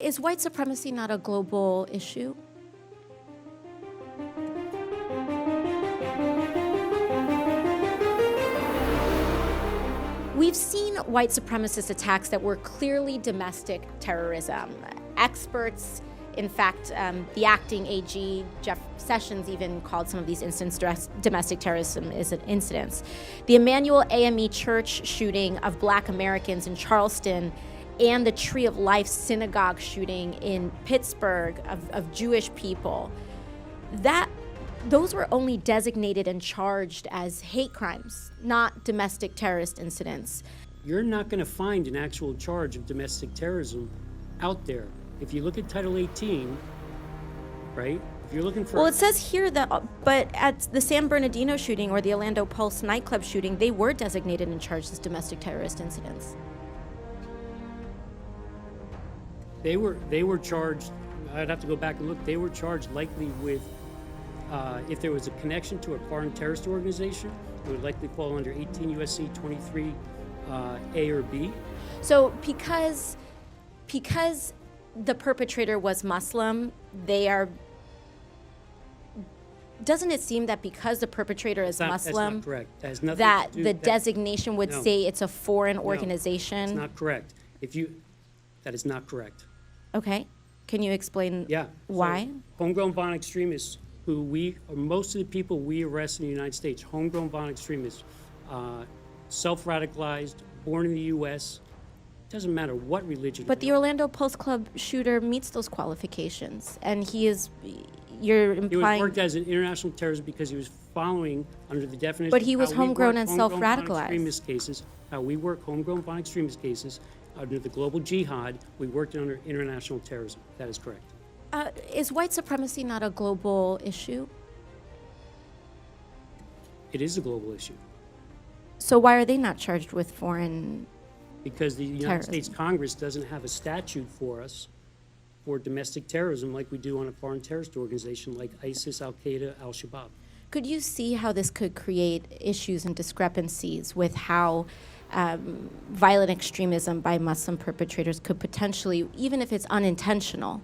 Is white supremacy not a global issue? We've seen white supremacist attacks that were clearly domestic terrorism. Experts, in fact, the acting AG, Jeff Sessions, even called some of these incidents domestic terrorism incidents. The Emanuel A.M.E. church shooting of Black Americans in Charleston and the Tree of Life synagogue shooting in Pittsburgh of Jewish people, those were only designated and charged as hate crimes, not domestic terrorist incidents. You're not going to find an actual charge of domestic terrorism out there. If you look at Title 18, right? If you're looking for... Well, it says here that, but at the San Bernardino shooting or the Orlando Pulse nightclub shooting, they were designated and charged as domestic terrorist incidents. They were charged, I'd have to go back and look, they were charged likely with, if there was a connection to a foreign terrorist organization, it would likely fall under 18 U.S.C. 23 A or B. So because the perpetrator was Muslim, doesn't it seem that because the perpetrator is Muslim, that's not correct. That has nothing that to do, the designation would say it's a foreign organization? It's not correct. That is not correct. Okay. Can you explain why? So, homegrown violent extremists, most of the people we arrest in the United States, homegrown violent extremists, self-radicalized, born in the U.S., doesn't matter what religion. But the Orlando Pulse Club shooter meets those qualifications, and you're implying... He was worked as an international terrorist because he was following under the definition... But he was homegrown and self-radicalized. Extremist cases, how we work homegrown violent extremist cases, under the global jihad, we worked under international terrorism. That is correct. Is white supremacy not a global issue? It is a global issue. So why are they not charged with foreign Because the United States Congress doesn't have a statute for us for domestic terrorism like we do on a foreign terrorist organization like ISIS, Al-Qaeda, Al-Shabaab. Could you see how this could create issues and discrepancies with how violent extremism by Muslim perpetrators could potentially, even if it's unintentional,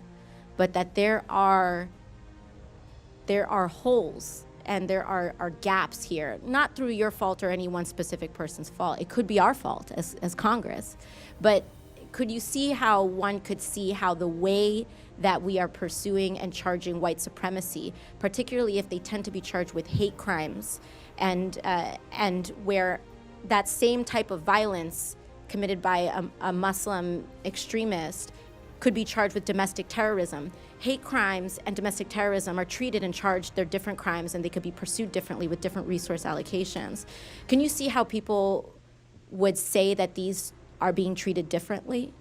but that there are holes and there are gaps here, not through your fault or any one specific person's fault. It could be our fault as Congress. But could you see how one could see how the way that we are pursuing and charging white supremacy, particularly if they tend to be charged with hate crimes and where that same type of violence committed by a Muslim extremist could be charged with domestic terrorism. Hate crimes and domestic terrorism are treated and charged, they're different crimes, and they could be pursued differently with different resource allocations. Can you see how people would say that these are being treated differently?